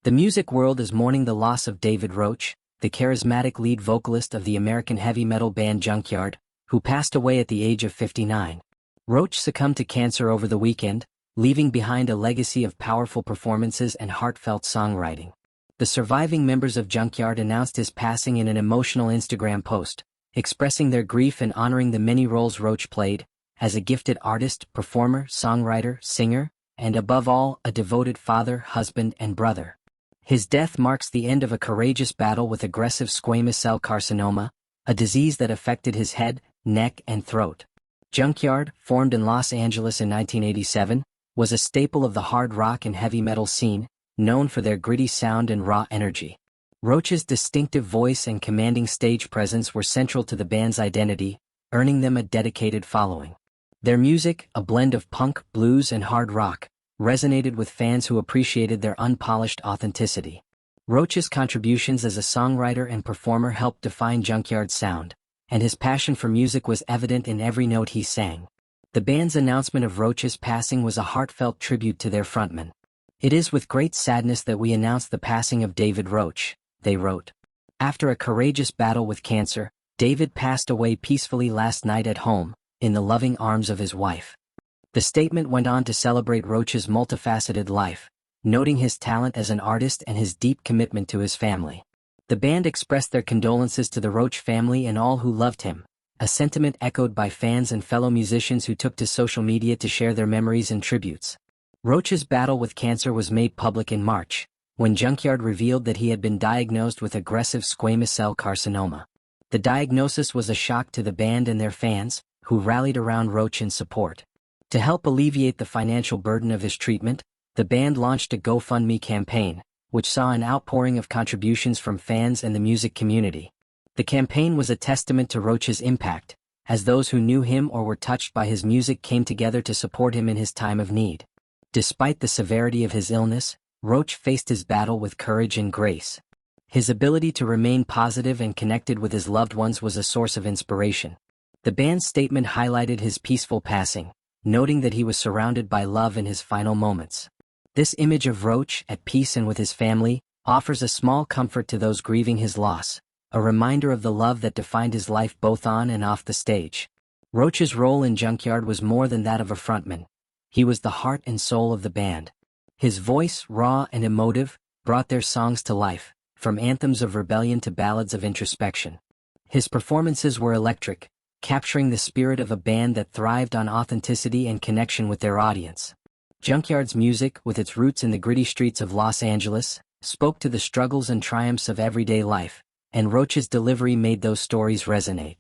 The music world is mourning the loss of David Roach, the charismatic lead vocalist of the American heavy metal band Junkyard, who passed away at the age of 59. Roach succumbed to cancer over the weekend, leaving behind a legacy of powerful performances and heartfelt songwriting. The surviving members of Junkyard announced his passing in an emotional Instagram post, expressing their grief and honoring the many roles Roach played, as a gifted artist, performer, songwriter, singer, and above all, a devoted father, husband, and brother. His death marks the end of a courageous battle with aggressive squamous cell carcinoma, a disease that affected his head, neck, and throat. Junkyard, formed in Los Angeles in 1987, was a staple of the hard rock and heavy metal scene, known for their gritty sound and raw energy. Roach's distinctive voice and commanding stage presence were central to the band's identity, earning them a dedicated following. Their music, a blend of punk, blues, and hard rock, resonated with fans who appreciated their unpolished authenticity. Roach's contributions as a songwriter and performer helped define Junkyard's sound, and his passion for music was evident in every note he sang. The band's announcement of Roach's passing was a heartfelt tribute to their frontman. "It is with great sadness that we announce the passing of David Roach," they wrote. After a courageous battle with cancer, David passed away peacefully last night at home, in the loving arms of his wife. The statement went on to celebrate Roach's multifaceted life, noting his talent as an artist and his deep commitment to his family. The band expressed their condolences to the Roach family and all who loved him, a sentiment echoed by fans and fellow musicians who took to social media to share their memories and tributes. Roach's battle with cancer was made public in March, when Junkyard revealed that he had been diagnosed with aggressive squamous cell carcinoma. The diagnosis was a shock to the band and their fans, who rallied around Roach in support. To help alleviate the financial burden of his treatment, the band launched a GoFundMe campaign, which saw an outpouring of contributions from fans and the music community. The campaign was a testament to Roach's impact, as those who knew him or were touched by his music came together to support him in his time of need. Despite the severity of his illness, Roach faced his battle with courage and grace. His ability to remain positive and connected with his loved ones was a source of inspiration. The band's statement highlighted his peaceful passing, noting that he was surrounded by love in his final moments. This image of Roach, at peace and with his family, offers a small comfort to those grieving his loss, a reminder of the love that defined his life both on and off the stage. Roach's role in Junkyard was more than that of a frontman. He was the heart and soul of the band. His voice, raw and emotive, brought their songs to life, from anthems of rebellion to ballads of introspection. His performances were electric, capturing the spirit of a band that thrived on authenticity and connection with their audience. Junkyard's music, with its roots in the gritty streets of Los Angeles, spoke to the struggles and triumphs of everyday life, and Roach's delivery made those stories resonate.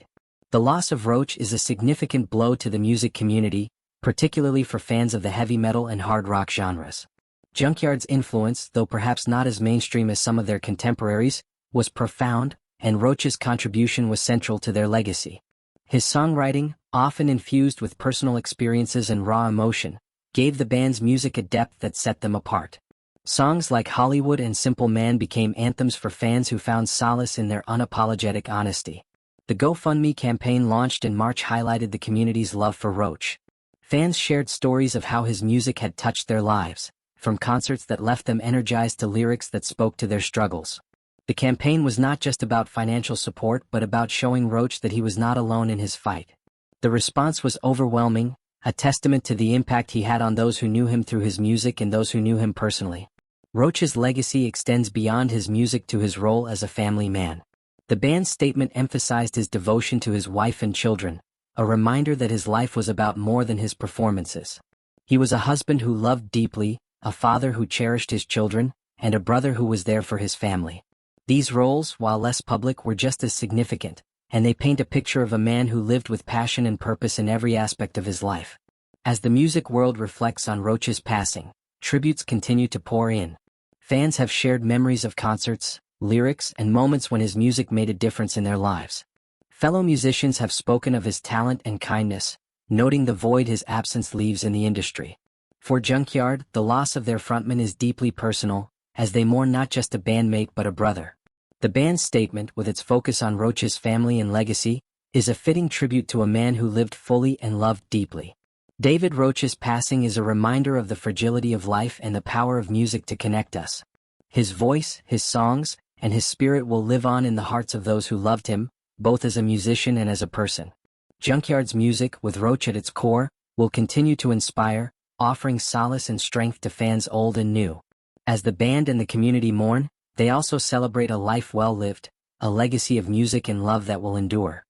The loss of Roach is a significant blow to the music community, particularly for fans of the heavy metal and hard rock genres. Junkyard's influence, though perhaps not as mainstream as some of their contemporaries, was profound, and Roach's contribution was central to their legacy. His songwriting, often infused with personal experiences and raw emotion, gave the band's music a depth that set them apart. Songs like Hollywood and Simple Man became anthems for fans who found solace in their unapologetic honesty. The GoFundMe campaign launched in March highlighted the community's love for Roach. Fans shared stories of how his music had touched their lives, from concerts that left them energized to lyrics that spoke to their struggles. The campaign was not just about financial support but about showing Roach that he was not alone in his fight. The response was overwhelming, a testament to the impact he had on those who knew him through his music and those who knew him personally. Roach's legacy extends beyond his music to his role as a family man. The band's statement emphasized his devotion to his wife and children, a reminder that his life was about more than his performances. He was a husband who loved deeply, a father who cherished his children, and a brother who was there for his family. These roles, while less public, were just as significant, and they paint a picture of a man who lived with passion and purpose in every aspect of his life. As the music world reflects on Roach's passing, tributes continue to pour in. Fans have shared memories of concerts, lyrics, and moments when his music made a difference in their lives. Fellow musicians have spoken of his talent and kindness, noting the void his absence leaves in the industry. For Junkyard, the loss of their frontman is deeply personal, as they mourn not just a bandmate but a brother. The band's statement, with its focus on Roach's family and legacy, is a fitting tribute to a man who lived fully and loved deeply. David Roach's passing is a reminder of the fragility of life and the power of music to connect us. His voice, his songs, and his spirit will live on in the hearts of those who loved him, both as a musician and as a person. Junkyard's music, with Roach at its core, will continue to inspire, offering solace and strength to fans old and new. As the band and the community mourn, they also celebrate a life well lived, a legacy of music and love that will endure.